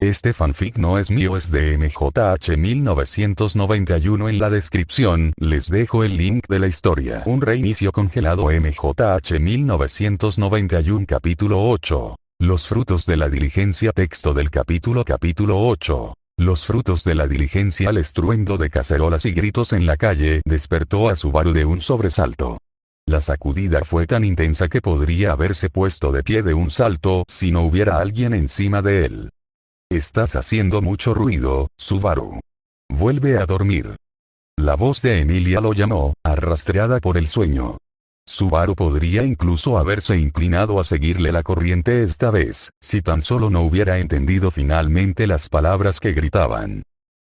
Este fanfic no es mío, es de MJH 1991. En la descripción les dejo el link de la historia. Un reinicio congelado. MJH 1991 capítulo 8. Los frutos de la diligencia. Texto del capítulo 8. Los frutos de la diligencia. El estruendo de cacerolas y gritos en la calle despertó a Subaru de un sobresalto. La sacudida fue tan intensa que podría haberse puesto de pie de un salto si no hubiera alguien encima de él. Estás haciendo mucho ruido, Subaru. Vuelve a dormir. La voz de Emilia lo llamó, arrastrada por el sueño. Subaru podría incluso haberse inclinado a seguirle la corriente esta vez, si tan solo no hubiera entendido finalmente las palabras que gritaban.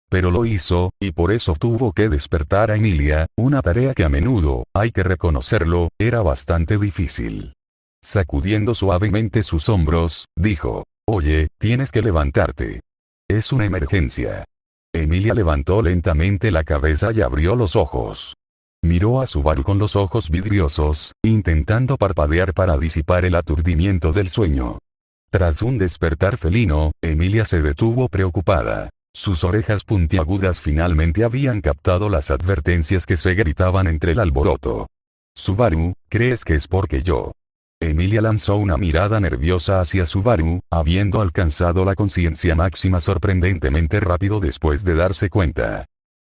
Pero lo hizo, y por eso tuvo que despertar a Emilia, una tarea que a menudo, hay que reconocerlo, era bastante difícil. Sacudiendo suavemente sus hombros, dijo: «Oye, tienes que levantarte. Es una emergencia». Emilia levantó lentamente la cabeza y abrió los ojos. Miró a Subaru con los ojos vidriosos, intentando parpadear para disipar el aturdimiento del sueño. Tras un despertar felino, Emilia se detuvo preocupada. Sus orejas puntiagudas finalmente habían captado las advertencias que se gritaban entre el alboroto. «Subaru, ¿crees que es porque yo?» Emilia lanzó una mirada nerviosa hacia Subaru, habiendo alcanzado la conciencia máxima sorprendentemente rápido después de darse cuenta.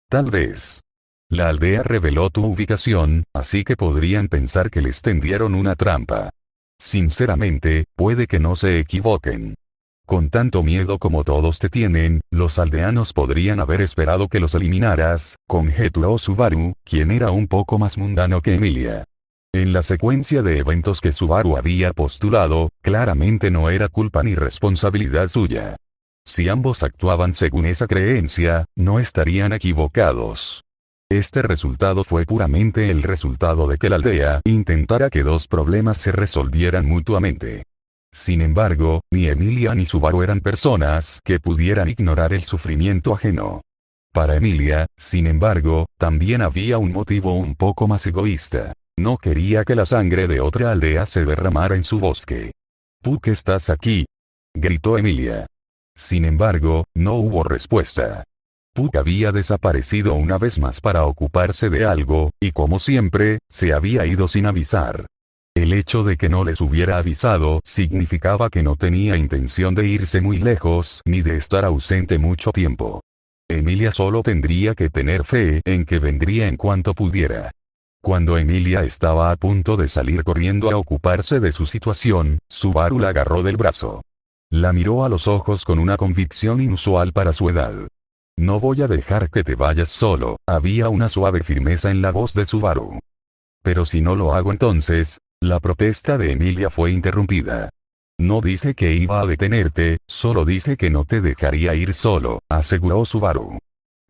Tal vez. La aldea reveló tu ubicación, así que podrían pensar que les tendieron una trampa. Sinceramente, puede que no se equivoquen. Con tanto miedo como todos te tienen, los aldeanos podrían haber esperado que los eliminaras, conjeturó Subaru, quien era un poco más mundano que Emilia. En la secuencia de eventos que Subaru había postulado, claramente no era culpa ni responsabilidad suya. Si ambos actuaban según esa creencia, no estarían equivocados. Este resultado fue puramente el resultado de que la aldea intentara que dos problemas se resolvieran mutuamente. Sin embargo, ni Emilia ni Subaru eran personas que pudieran ignorar el sufrimiento ajeno. Para Emilia, sin embargo, también había un motivo un poco más egoísta. No quería que la sangre de otra aldea se derramara en su bosque. «¿Puck, estás aquí?», gritó Emilia. Sin embargo, no hubo respuesta. Puck había desaparecido una vez más para ocuparse de algo, y como siempre, se había ido sin avisar. El hecho de que no les hubiera avisado significaba que no tenía intención de irse muy lejos ni de estar ausente mucho tiempo. Emilia solo tendría que tener fe en que vendría en cuanto pudiera. Cuando Emilia estaba a punto de salir corriendo a ocuparse de su situación, Subaru la agarró del brazo. La miró a los ojos con una convicción inusual para su edad. «No voy a dejar que te vayas solo», había una suave firmeza en la voz de Subaru. «Pero si no lo hago entonces», la protesta de Emilia fue interrumpida. «No dije que iba a detenerte, solo dije que no te dejaría ir solo», aseguró Subaru.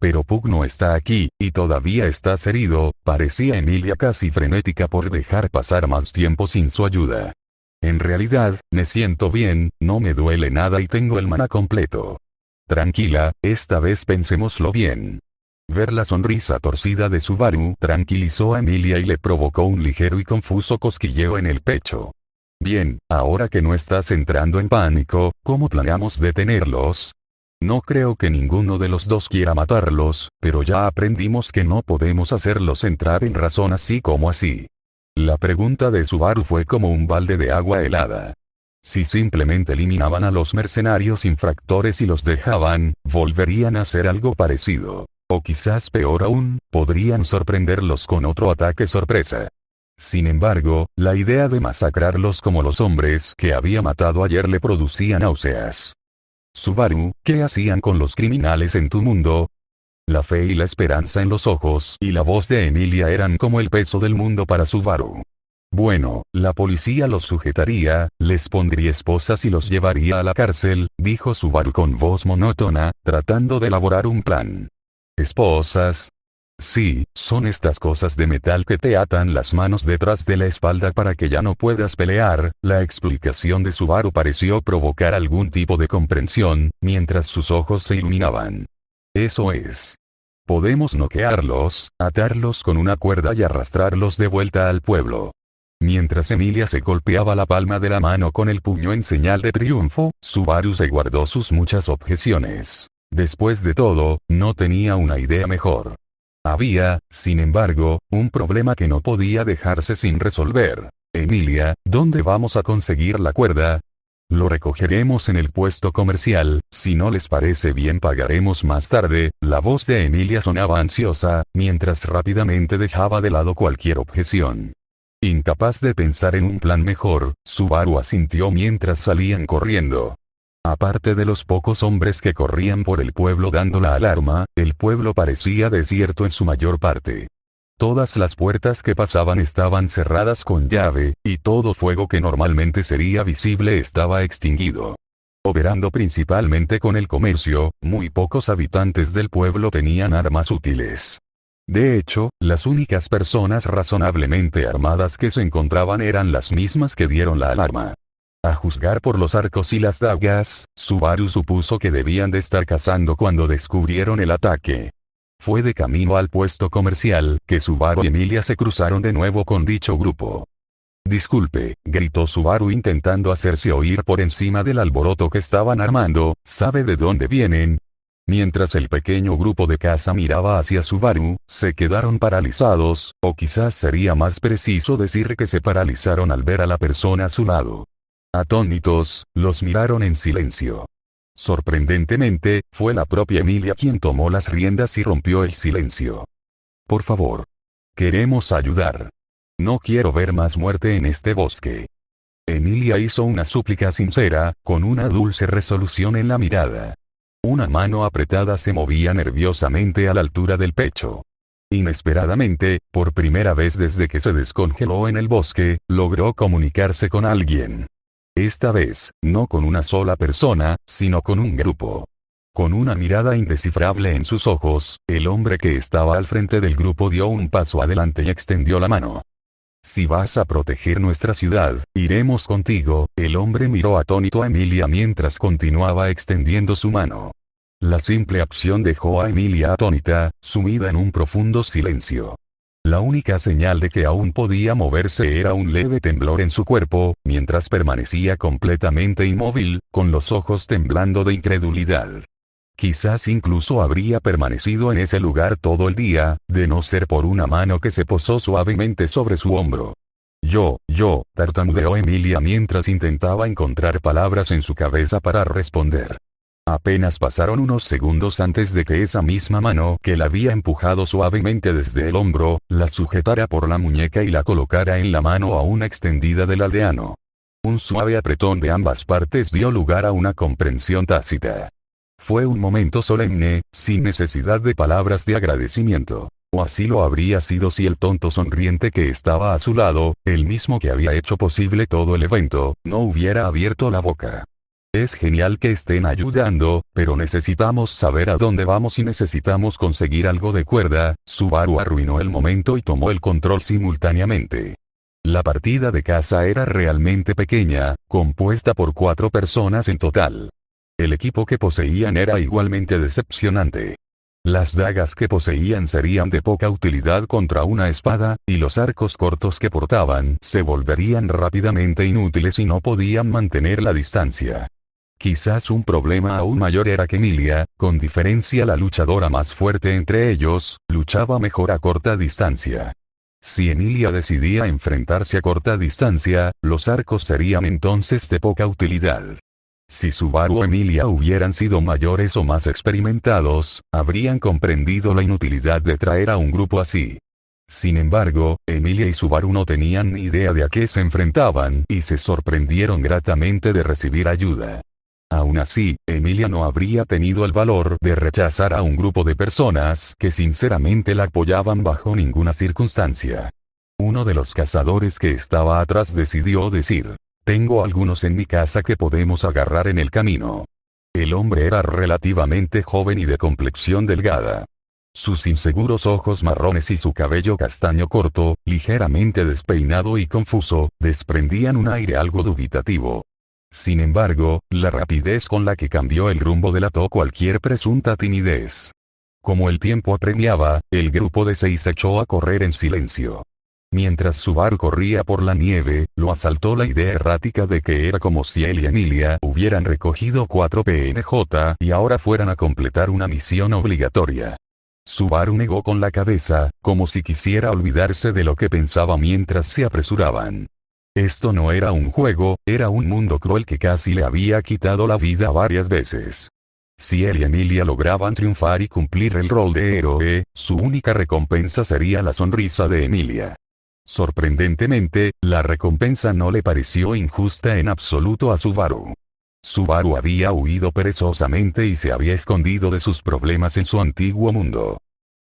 «Pero Puck no está aquí, y todavía estás herido», parecía Emilia casi frenética por dejar pasar más tiempo sin su ayuda. «En realidad, me siento bien, no me duele nada y tengo el maná completo. Tranquila, esta vez pensémoslo bien». Ver la sonrisa torcida de Subaru tranquilizó a Emilia y le provocó un ligero y confuso cosquilleo en el pecho. «Bien, ahora que no estás entrando en pánico, ¿cómo planeamos detenerlos?» «No creo que ninguno de los dos quiera matarlos, pero ya aprendimos que no podemos hacerlos entrar en razón así como así». La pregunta de Subaru fue como un balde de agua helada. Si simplemente eliminaban a los mercenarios infractores y los dejaban, volverían a hacer algo parecido. O quizás peor aún, podrían sorprenderlos con otro ataque sorpresa. Sin embargo, la idea de masacrarlos como los hombres que había matado ayer le producía náuseas. «Subaru, ¿qué hacían con los criminales en tu mundo?» La fe y la esperanza en los ojos y la voz de Emilia eran como el peso del mundo para Subaru. «Bueno, la policía los sujetaría, les pondría esposas y los llevaría a la cárcel», dijo Subaru con voz monótona, tratando de elaborar un plan. «¿Esposas?» «Sí, son estas cosas de metal que te atan las manos detrás de la espalda para que ya no puedas pelear». La explicación de Subaru pareció provocar algún tipo de comprensión, mientras sus ojos se iluminaban. «Eso es. Podemos noquearlos, atarlos con una cuerda y arrastrarlos de vuelta al pueblo. Mientras Emilia se golpeaba la palma de la mano con el puño en señal de triunfo, Subaru se guardó sus muchas objeciones. Después de todo, no tenía una idea mejor. Había, sin embargo, un problema que no podía dejarse sin resolver. Emilia, ¿dónde vamos a conseguir la cuerda? Lo recogeremos en el puesto comercial, si no les parece bien pagaremos más tarde. La voz de Emilia sonaba ansiosa, mientras rápidamente dejaba de lado cualquier objeción. Incapaz de pensar en un plan mejor, Subaru asintió mientras salían corriendo. Aparte de los pocos hombres que corrían por el pueblo dando la alarma, el pueblo parecía desierto en su mayor parte. Todas las puertas que pasaban estaban cerradas con llave, y todo fuego que normalmente sería visible estaba extinguido. Operando principalmente con el comercio, muy pocos habitantes del pueblo tenían armas útiles. De hecho, las únicas personas razonablemente armadas que se encontraban eran las mismas que dieron la alarma. A juzgar por los arcos y las dagas, Subaru supuso que debían de estar cazando cuando descubrieron el ataque. Fue de camino al puesto comercial, que Subaru y Emilia se cruzaron de nuevo con dicho grupo. «Disculpe», gritó Subaru intentando hacerse oír por encima del alboroto que estaban armando, ¿sabe de dónde vienen? Mientras el pequeño grupo de caza miraba hacia Subaru, se quedaron paralizados, o quizás sería más preciso decir que se paralizaron al ver a la persona a su lado. Atónitos, los miraron en silencio. Sorprendentemente, fue la propia Emilia quien tomó las riendas y rompió el silencio. «Por favor. Queremos ayudar. No quiero ver más muerte en este bosque». Emilia hizo una súplica sincera, con una dulce resolución en la mirada. Una mano apretada se movía nerviosamente a la altura del pecho. Inesperadamente, por primera vez desde que se descongeló en el bosque, logró comunicarse con alguien. Esta vez, no con una sola persona, sino con un grupo. Con una mirada indescifrable en sus ojos, el hombre que estaba al frente del grupo dio un paso adelante y extendió la mano. «Si vas a proteger nuestra ciudad, iremos contigo», el hombre miró atónito a Emilia mientras continuaba extendiendo su mano. La simple acción dejó a Emilia atónita, sumida en un profundo silencio. La única señal de que aún podía moverse era un leve temblor en su cuerpo, mientras permanecía completamente inmóvil, con los ojos temblando de incredulidad. Quizás incluso habría permanecido en ese lugar todo el día, de no ser por una mano que se posó suavemente sobre su hombro. Yo, tartamudeó Emilia mientras intentaba encontrar palabras en su cabeza para responder. Apenas pasaron unos segundos antes de que esa misma mano que la había empujado suavemente desde el hombro, la sujetara por la muñeca y la colocara en la mano aún extendida del aldeano. Un suave apretón de ambas partes dio lugar a una comprensión tácita. Fue un momento solemne, sin necesidad de palabras de agradecimiento. O así lo habría sido si el tonto sonriente que estaba a su lado, el mismo que había hecho posible todo el evento, no hubiera abierto la boca. Es genial que estén ayudando, pero necesitamos saber a dónde vamos y necesitamos conseguir algo de cuerda. Subaru arruinó el momento y tomó el control simultáneamente. La partida de caza era realmente pequeña, compuesta por 4 personas en total. El equipo que poseían era igualmente decepcionante. Las dagas que poseían serían de poca utilidad contra una espada, y los arcos cortos que portaban se volverían rápidamente inútiles y no podían mantener la distancia. Quizás un problema aún mayor era que Emilia, con diferencia la luchadora más fuerte entre ellos, luchaba mejor a corta distancia. Si Emilia decidía enfrentarse a corta distancia, los arcos serían entonces de poca utilidad. Si Subaru o Emilia hubieran sido mayores o más experimentados, habrían comprendido la inutilidad de traer a un grupo así. Sin embargo, Emilia y Subaru no tenían ni idea de a qué se enfrentaban y se sorprendieron gratamente de recibir ayuda. Aún así, Emilia no habría tenido el valor de rechazar a un grupo de personas que sinceramente la apoyaban bajo ninguna circunstancia. Uno de los cazadores que estaba atrás decidió decir: «Tengo algunos en mi casa que podemos agarrar en el camino». El hombre era relativamente joven y de complexión delgada. Sus inseguros ojos marrones y su cabello castaño corto, ligeramente despeinado y confuso, desprendían un aire algo dubitativo. Sin embargo, la rapidez con la que cambió el rumbo delató cualquier presunta timidez. Como el tiempo apremiaba, el grupo de 6 echó a correr en silencio. Mientras Subaru corría por la nieve, lo asaltó la idea errática de que era como si él y Emilia hubieran recogido 4 PNJ y ahora fueran a completar una misión obligatoria. Subaru negó con la cabeza, como si quisiera olvidarse de lo que pensaba mientras se apresuraban. Esto no era un juego, era un mundo cruel que casi le había quitado la vida varias veces. Si él y Emilia lograban triunfar y cumplir el rol de héroe, su única recompensa sería la sonrisa de Emilia. Sorprendentemente, la recompensa no le pareció injusta en absoluto a Subaru. Subaru había huido perezosamente y se había escondido de sus problemas en su antiguo mundo.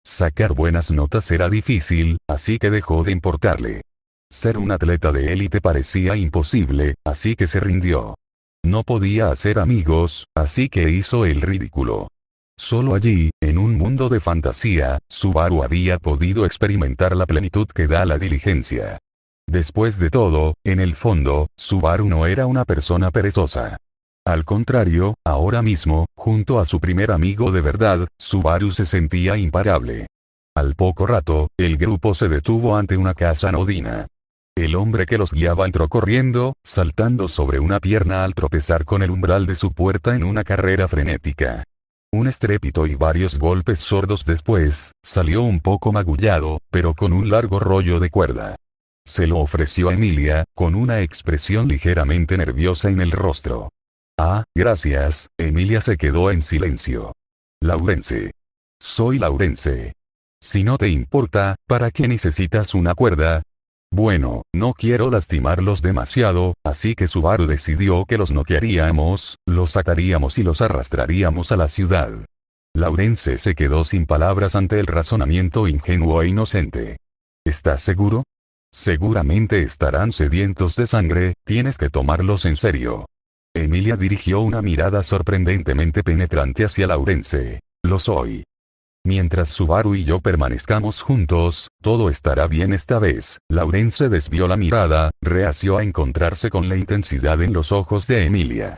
Sacar buenas notas era difícil, así que dejó de importarle. Ser un atleta de élite parecía imposible, así que se rindió. No podía hacer amigos, así que hizo el ridículo. Solo allí, en un mundo de fantasía, Subaru había podido experimentar la plenitud que da la diligencia. Después de todo, en el fondo, Subaru no era una persona perezosa. Al contrario, ahora mismo, junto a su primer amigo de verdad, Subaru se sentía imparable. Al poco rato, el grupo se detuvo ante una casa anodina. El hombre que los guiaba entró corriendo, saltando sobre una pierna al tropezar con el umbral de su puerta en una carrera frenética. Un estrépito y varios golpes sordos después, salió un poco magullado, pero con un largo rollo de cuerda. Se lo ofreció a Emilia, con una expresión ligeramente nerviosa en el rostro. Ah, gracias. Emilia se quedó en silencio. Laurence. Soy Laurence. Si no te importa, ¿para qué necesitas una cuerda? Bueno, no quiero lastimarlos demasiado, así que Subaru decidió que los noquearíamos, los ataríamos y los arrastraríamos a la ciudad. Laurence se quedó sin palabras ante el razonamiento ingenuo e inocente. ¿Estás seguro? Seguramente estarán sedientos de sangre, tienes que tomarlos en serio. Emilia dirigió una mirada sorprendentemente penetrante hacia Laurence. Lo soy. Mientras Subaru y yo permanezcamos juntos, todo estará bien esta vez. Laurence desvió la mirada, reació a encontrarse con la intensidad en los ojos de Emilia.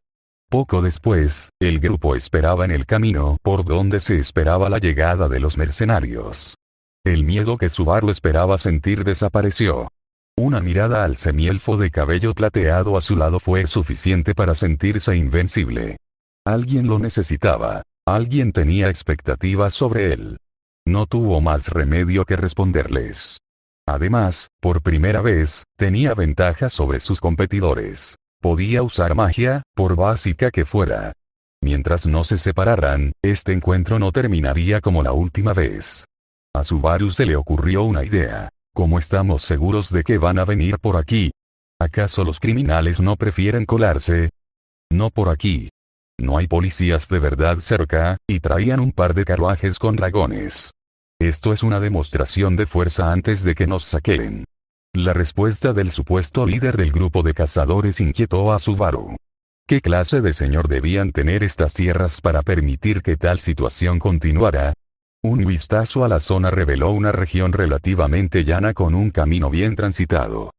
Poco después, el grupo esperaba en el camino por donde se esperaba la llegada de los mercenarios. El miedo que Subaru esperaba sentir desapareció. Una mirada al semielfo de cabello plateado a su lado fue suficiente para sentirse invencible. Alguien lo necesitaba. Alguien tenía expectativas sobre él. No tuvo más remedio que responderles. Además, por primera vez, tenía ventaja sobre sus competidores. Podía usar magia, por básica que fuera. Mientras no se separaran, este encuentro no terminaría como la última vez. A Subaru se le ocurrió una idea. ¿Cómo estamos seguros de que van a venir por aquí? ¿Acaso los criminales no prefieren colarse? No por aquí. No hay policías de verdad cerca, y traían un par de carruajes con dragones. Esto es una demostración de fuerza antes de que nos saqueen. La respuesta del supuesto líder del grupo de cazadores inquietó a Subaru. ¿Qué clase de señor debían tener estas tierras para permitir que tal situación continuara? Un vistazo a la zona reveló una región relativamente llana con un camino bien transitado.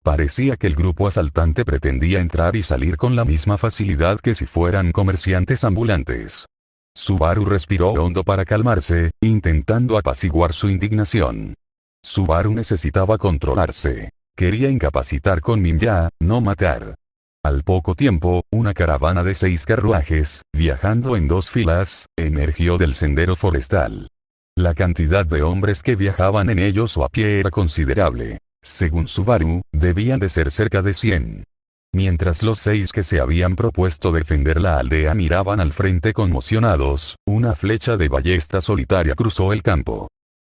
Parecía que el grupo asaltante pretendía entrar y salir con la misma facilidad que si fueran comerciantes ambulantes. Subaru respiró hondo para calmarse, intentando apaciguar su indignación. Subaru necesitaba controlarse. Quería incapacitar con Minya, no matar. Al poco tiempo, una caravana de 6 carruajes, viajando en 2 filas, emergió del sendero forestal. La cantidad de hombres que viajaban en ellos o a pie era considerable. Según Subaru, debían de ser cerca de 100. Mientras los 6 que se habían propuesto defender la aldea miraban al frente conmocionados, una flecha de ballesta solitaria cruzó el campo.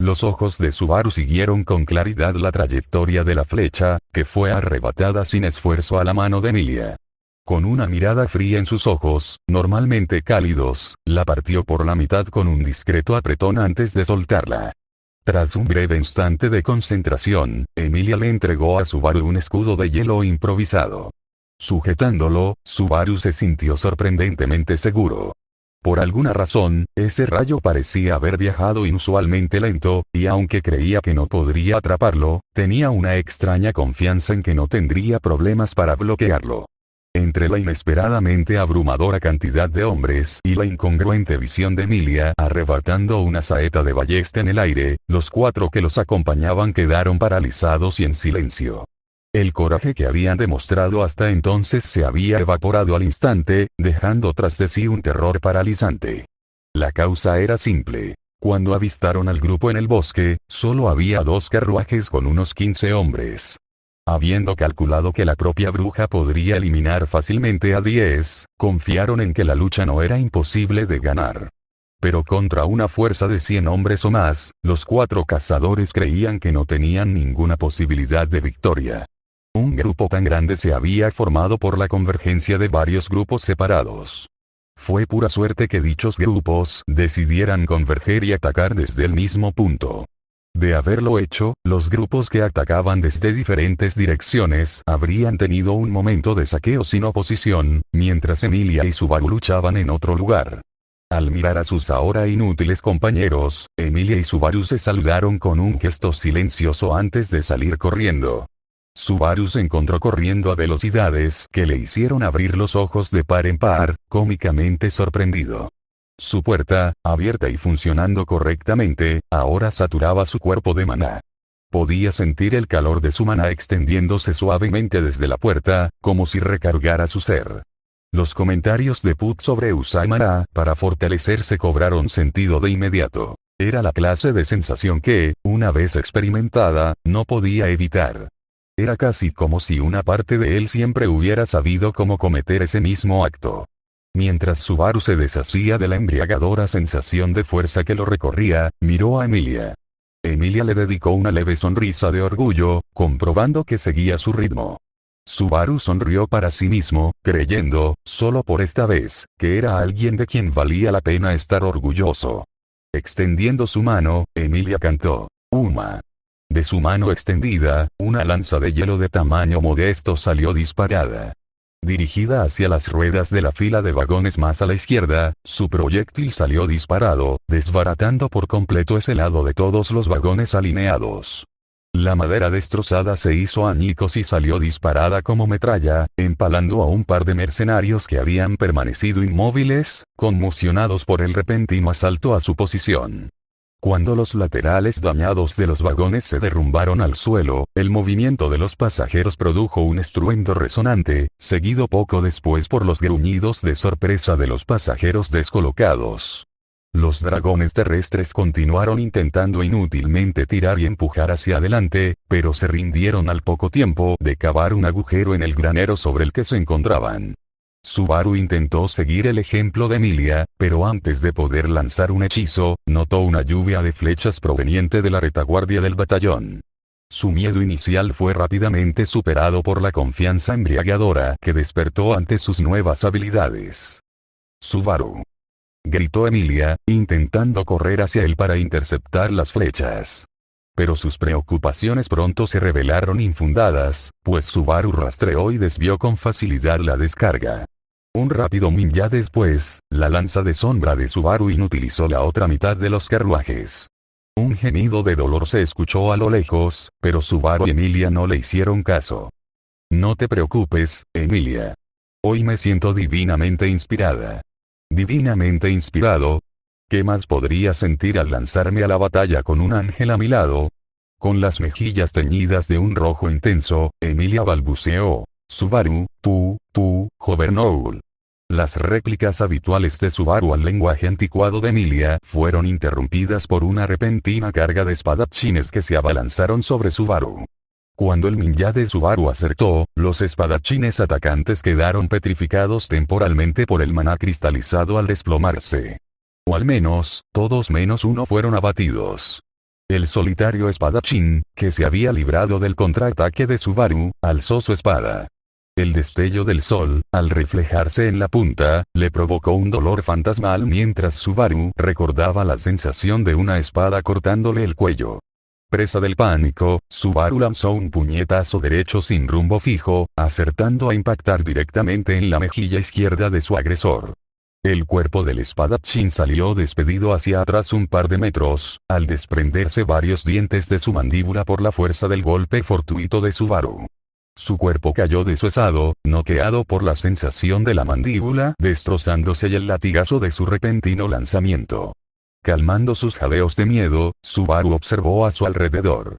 Los ojos de Subaru siguieron con claridad la trayectoria de la flecha, que fue arrebatada sin esfuerzo a la mano de Emilia. Con una mirada fría en sus ojos, normalmente cálidos, la partió por la mitad con un discreto apretón antes de soltarla. Tras un breve instante de concentración, Emilia le entregó a Subaru un escudo de hielo improvisado. Sujetándolo, Subaru se sintió sorprendentemente seguro. Por alguna razón, ese rayo parecía haber viajado inusualmente lento, y aunque creía que no podría atraparlo, tenía una extraña confianza en que no tendría problemas para bloquearlo. Entre la inesperadamente abrumadora cantidad de hombres y la incongruente visión de Emilia arrebatando una saeta de ballesta en el aire, los 4 que los acompañaban quedaron paralizados y en silencio. El coraje que habían demostrado hasta entonces se había evaporado al instante, dejando tras de sí un terror paralizante. La causa era simple. Cuando avistaron al grupo en el bosque, solo había 2 carruajes con unos 15 hombres. Habiendo calculado que la propia bruja podría eliminar fácilmente a 10, confiaron en que la lucha no era imposible de ganar. Pero contra una fuerza de 100 hombres o más, los 4 cazadores creían que no tenían ninguna posibilidad de victoria. Un grupo tan grande se había formado por la convergencia de varios grupos separados. Fue pura suerte que dichos grupos decidieran converger y atacar desde el mismo punto. De haberlo hecho, los grupos que atacaban desde diferentes direcciones habrían tenido un momento de saqueo sin oposición, mientras Emilia y Subaru luchaban en otro lugar. Al mirar a sus ahora inútiles compañeros, Emilia y Subaru se saludaron con un gesto silencioso antes de salir corriendo. Subaru se encontró corriendo a velocidades que le hicieron abrir los ojos de par en par, cómicamente sorprendido. Su puerta, abierta y funcionando correctamente, ahora saturaba su cuerpo de maná. Podía sentir el calor de su maná extendiéndose suavemente desde la puerta, como si recargara su ser. Los comentarios de Put sobre usar maná para fortalecerse cobraron sentido de inmediato. Era la clase de sensación que, una vez experimentada, no podía evitar. Era casi como si una parte de él siempre hubiera sabido cómo cometer ese mismo acto. Mientras Subaru se deshacía de la embriagadora sensación de fuerza que lo recorría, miró a Emilia. Emilia le dedicó una leve sonrisa de orgullo, comprobando que seguía su ritmo. Subaru sonrió para sí mismo, creyendo, solo por esta vez, que era alguien de quien valía la pena estar orgulloso. Extendiendo su mano, Emilia cantó, Uma. De su mano extendida, una lanza de hielo de tamaño modesto salió disparada. Dirigida hacia las ruedas de la fila de vagones más a la izquierda, su proyectil salió disparado, desbaratando por completo ese lado de todos los vagones alineados. La madera destrozada se hizo añicos y salió disparada como metralla, empalando a un par de mercenarios que habían permanecido inmóviles, conmocionados por el repentino asalto a su posición. Cuando los laterales dañados de los vagones se derrumbaron al suelo, el movimiento de los pasajeros produjo un estruendo resonante, seguido poco después por los gruñidos de sorpresa de los pasajeros descolocados. Los dragones terrestres continuaron intentando inútilmente tirar y empujar hacia adelante, pero se rindieron al poco tiempo de cavar un agujero en el granero sobre el que se encontraban. Subaru intentó seguir el ejemplo de Emilia, pero antes de poder lanzar un hechizo, notó una lluvia de flechas proveniente de la retaguardia del batallón. Su miedo inicial fue rápidamente superado por la confianza embriagadora que despertó ante sus nuevas habilidades. Subaru, gritó Emilia, intentando correr hacia él para interceptar las flechas. Pero sus preocupaciones pronto se revelaron infundadas, pues Subaru rastreó y desvió con facilidad la descarga. Un rápido ninja después, la lanza de sombra de Subaru inutilizó la otra mitad de los carruajes. Un gemido de dolor se escuchó a lo lejos, pero Subaru y Emilia no le hicieron caso. No te preocupes, Emilia. Hoy me siento divinamente inspirada. ¿Divinamente inspirado? ¿Qué más podría sentir al lanzarme a la batalla con un ángel a mi lado? Con las mejillas teñidas de un rojo intenso, Emilia balbuceó, Subaru, joven Noul. Las réplicas habituales de Subaru al lenguaje anticuado de Emilia fueron interrumpidas por una repentina carga de espadachines que se abalanzaron sobre Subaru. Cuando el ninja de Subaru acertó, los espadachines atacantes quedaron petrificados temporalmente por el maná cristalizado al desplomarse. O al menos, todos menos uno fueron abatidos. El solitario espadachín, que se había librado del contraataque de Subaru, alzó su espada. El destello del sol, al reflejarse en la punta, le provocó un dolor fantasmal mientras Subaru recordaba la sensación de una espada cortándole el cuello. Presa del pánico, Subaru lanzó un puñetazo derecho sin rumbo fijo, acertando a impactar directamente en la mejilla izquierda de su agresor. El cuerpo del espadachín salió despedido hacia atrás un par de metros, al desprenderse varios dientes de su mandíbula por la fuerza del golpe fortuito de Subaru. Su cuerpo cayó deshuesado, noqueado por la sensación de la mandíbula destrozándose y el latigazo de su repentino lanzamiento. Calmando sus jadeos de miedo, Subaru observó a su alrededor.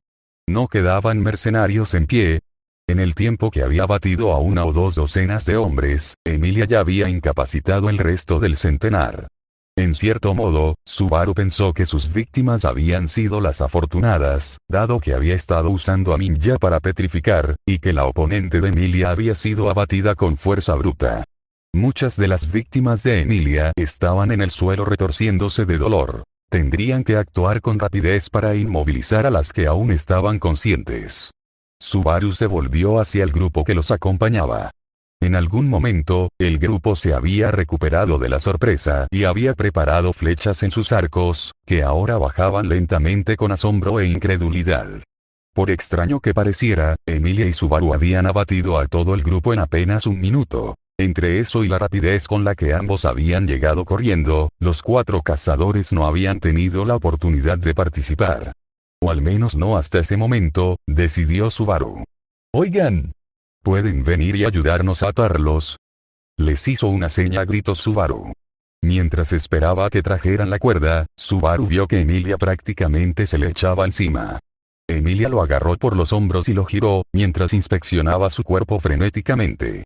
No quedaban mercenarios en pie. En el tiempo que había batido a 1 o 2 docenas de hombres, Emilia ya había incapacitado el resto del centenar. En cierto modo, Subaru pensó que sus víctimas habían sido las afortunadas, dado que había estado usando a Minya para petrificar, y que la oponente de Emilia había sido abatida con fuerza bruta. Muchas de las víctimas de Emilia estaban en el suelo retorciéndose de dolor. Tendrían que actuar con rapidez para inmovilizar a las que aún estaban conscientes. Subaru se volvió hacia el grupo que los acompañaba. En algún momento, el grupo se había recuperado de la sorpresa y había preparado flechas en sus arcos, que ahora bajaban lentamente con asombro e incredulidad. Por extraño que pareciera, Emilia y Subaru habían abatido a todo el grupo en apenas un minuto. Entre eso y la rapidez con la que ambos habían llegado corriendo, los 4 cazadores no habían tenido la oportunidad de participar. O al menos no hasta ese momento, decidió Subaru. «Oigan, ¿pueden venir y ayudarnos a atarlos?», les hizo una seña a gritos Subaru. Mientras esperaba a que trajeran la cuerda, Subaru vio que Emilia prácticamente se le echaba encima. Emilia lo agarró por los hombros y lo giró, mientras inspeccionaba su cuerpo frenéticamente.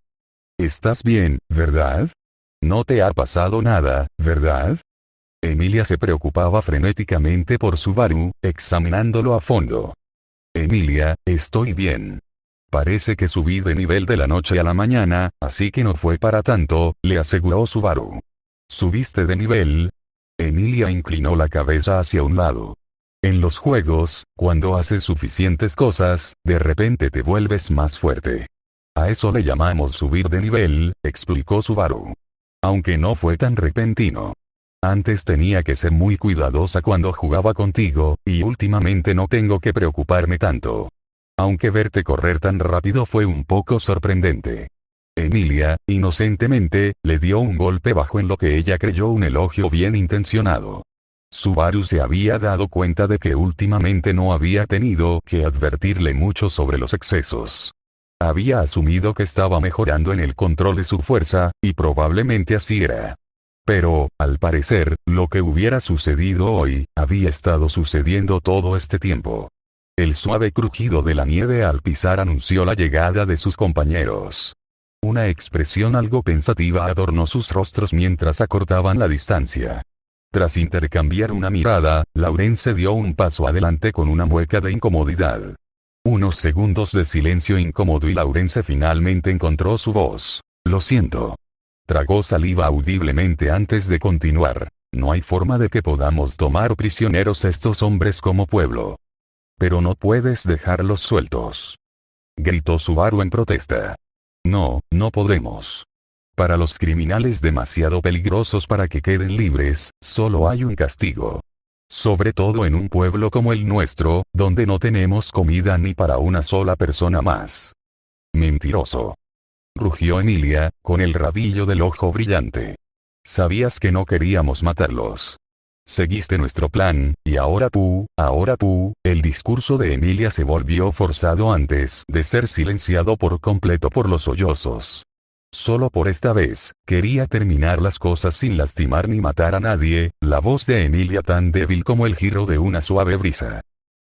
«¿Estás bien, verdad? No te ha pasado nada, ¿verdad?». Emilia se preocupaba frenéticamente por Subaru, examinándolo a fondo. «Emilia, estoy bien. Parece que subí de nivel de la noche a la mañana, así que no fue para tanto», le aseguró Subaru. «¿Subiste de nivel?». Emilia inclinó la cabeza hacia un lado. «En los juegos, cuando haces suficientes cosas, de repente te vuelves más fuerte. A eso le llamamos subir de nivel», explicó Subaru. «Aunque no fue tan repentino. Antes tenía que ser muy cuidadosa cuando jugaba contigo, y últimamente no tengo que preocuparme tanto. Aunque verte correr tan rápido fue un poco sorprendente». Emilia, inocentemente, le dio un golpe bajo en lo que ella creyó un elogio bien intencionado. Subaru se había dado cuenta de que últimamente no había tenido que advertirle mucho sobre los excesos. Había asumido que estaba mejorando en el control de su fuerza, y probablemente así era. Pero, al parecer, lo que hubiera sucedido hoy, había estado sucediendo todo este tiempo. El suave crujido de la nieve al pisar anunció la llegada de sus compañeros. Una expresión algo pensativa adornó sus rostros mientras acortaban la distancia. Tras intercambiar una mirada, Laurence dio un paso adelante con una mueca de incomodidad. Unos segundos de silencio incómodo y Laurence finalmente encontró su voz. «Lo siento». Tragó saliva audiblemente antes de continuar. «No hay forma de que podamos tomar prisioneros a estos hombres como pueblo». «Pero no puedes dejarlos sueltos», gritó Subaru en protesta. «No, no podemos. Para los criminales demasiado peligrosos para que queden libres, solo hay un castigo. Sobre todo en un pueblo como el nuestro, donde no tenemos comida ni para una sola persona más». «Mentiroso», rugió Emilia, con el rabillo del ojo brillante. «Sabías que no queríamos matarlos. Seguiste nuestro plan, y ahora tú. El discurso de Emilia se volvió forzado antes de ser silenciado por completo por los sollozos. Solo por esta vez, quería terminar las cosas sin lastimar ni matar a nadie, la voz de Emilia tan débil como el giro de una suave brisa.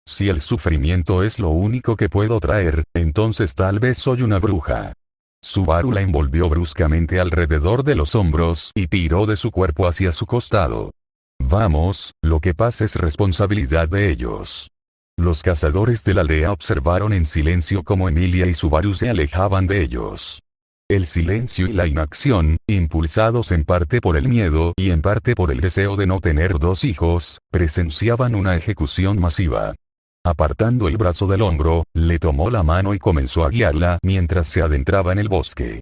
«Si el sufrimiento es lo único que puedo traer, entonces tal vez soy una bruja». Subaru la envolvió bruscamente alrededor de los hombros y tiró de su cuerpo hacia su costado. «Vamos, lo que pasa es responsabilidad de ellos». Los cazadores de la aldea observaron en silencio cómo Emilia y Subaru se alejaban de ellos. El silencio y la inacción, impulsados en parte por el miedo y en parte por el deseo de no tener 2 hijos, presenciaban una ejecución masiva. Apartando el brazo del hombro, le tomó la mano y comenzó a guiarla mientras se adentraba en el bosque.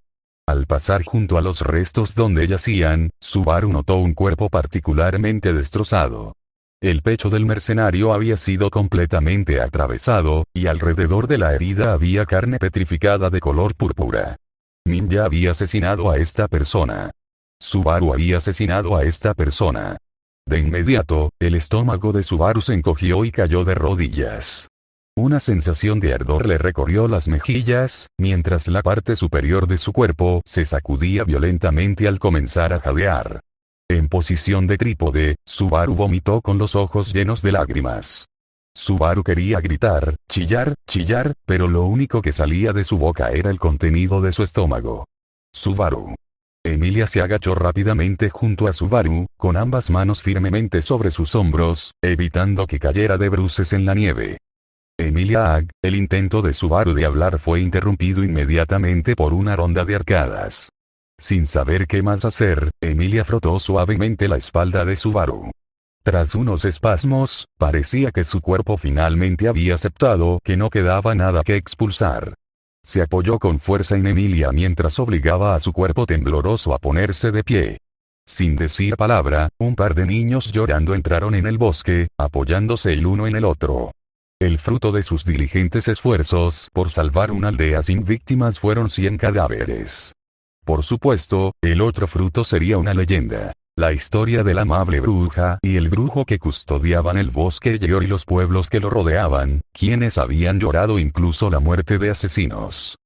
Al pasar junto a los restos donde yacían, Subaru notó un cuerpo particularmente destrozado. El pecho del mercenario había sido completamente atravesado, y alrededor de la herida había carne petrificada de color púrpura. Minya había asesinado a esta persona. Subaru había asesinado a esta persona. De inmediato, el estómago de Subaru se encogió y cayó de rodillas. Una sensación de ardor le recorrió las mejillas, mientras la parte superior de su cuerpo se sacudía violentamente al comenzar a jadear. En posición de trípode, Subaru vomitó con los ojos llenos de lágrimas. Subaru quería gritar, chillar, pero lo único que salía de su boca era el contenido de su estómago. Subaru. Emilia se agachó rápidamente junto a Subaru, con ambas manos firmemente sobre sus hombros, evitando que cayera de bruces en la nieve. Emilia Ag, el intento de Subaru de hablar fue interrumpido inmediatamente por una ronda de arcadas. Sin saber qué más hacer, Emilia frotó suavemente la espalda de Subaru. Tras unos espasmos, parecía que su cuerpo finalmente había aceptado que no quedaba nada que expulsar. Se apoyó con fuerza en Emilia mientras obligaba a su cuerpo tembloroso a ponerse de pie. Sin decir palabra, un par de niños llorando entraron en el bosque, apoyándose el uno en el otro. El fruto de sus diligentes esfuerzos por salvar una aldea sin víctimas fueron 100 cadáveres. Por supuesto, el otro fruto sería una leyenda. La historia de la amable bruja y el brujo que custodiaban el bosque y los pueblos que lo rodeaban, quienes habían llorado incluso la muerte de asesinos.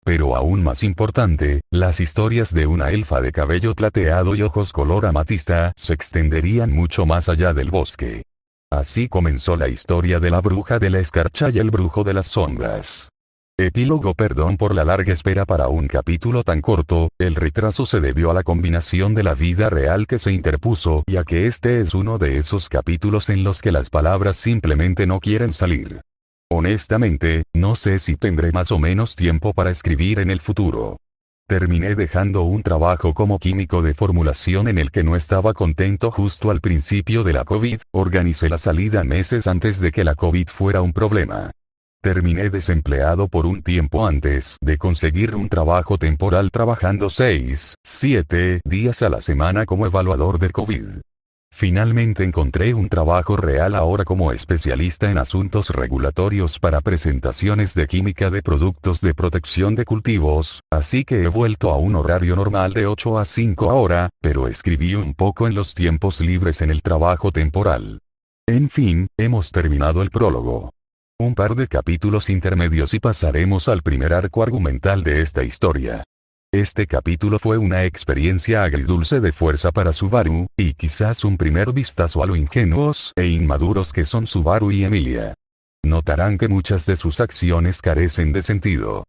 Pero aún más importante, las historias de una elfa de cabello plateado y ojos color amatista se extenderían mucho más allá del bosque. Así comenzó la historia de la bruja de la escarcha y el brujo de las sombras. Epílogo. Perdón por la larga espera para un capítulo tan corto, el retraso se debió a la combinación de la vida real que se interpuso y a que este es uno de esos capítulos en los que las palabras simplemente no quieren salir. Honestamente, no sé si tendré más o menos tiempo para escribir en el futuro. Terminé dejando un trabajo como químico de formulación en el que no estaba contento justo al principio de la COVID, organicé la salida meses antes de que la COVID fuera un problema. Terminé desempleado por un tiempo antes de conseguir un trabajo temporal trabajando 6-7 días a la semana como evaluador de COVID. Finalmente encontré un trabajo real ahora como especialista en asuntos regulatorios para presentaciones de química de productos de protección de cultivos, así que he vuelto a un horario normal de 8 a 5 ahora, pero escribí un poco en los tiempos libres en el trabajo temporal. En fin, hemos terminado el prólogo. Un par de capítulos intermedios y pasaremos al primer arco argumental de esta historia. Este capítulo fue una experiencia agridulce de fuerza para Subaru, y quizás un primer vistazo a lo ingenuos e inmaduros que son Subaru y Emilia. Notarán que muchas de sus acciones carecen de sentido.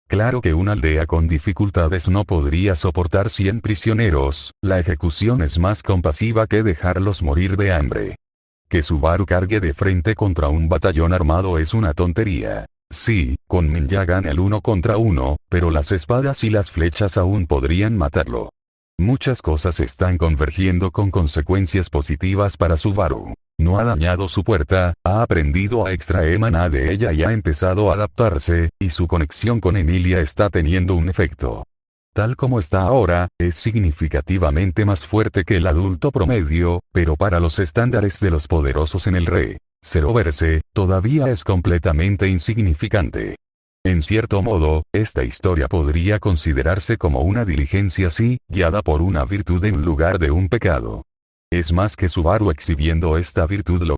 Claro que una aldea con dificultades no podría soportar 100 prisioneros, la ejecución es más compasiva que dejarlos morir de hambre. Que Subaru cargue de frente contra un batallón armado es una tontería. Sí, con Minya gana el 1 contra 1, pero las espadas y las flechas aún podrían matarlo. Muchas cosas están convergiendo con consecuencias positivas para Subaru. No ha dañado su puerta, ha aprendido a extraer maná de ella y ha empezado a adaptarse, y su conexión con Emilia está teniendo un efecto. Tal como está ahora, es significativamente más fuerte que el adulto promedio, pero para los estándares de los poderosos en el Zeroverse, todavía es completamente insignificante. En cierto modo, esta historia podría considerarse como una diligencia guiada por una virtud en lugar de un pecado. Es más que Subaru exhibiendo esta virtud lo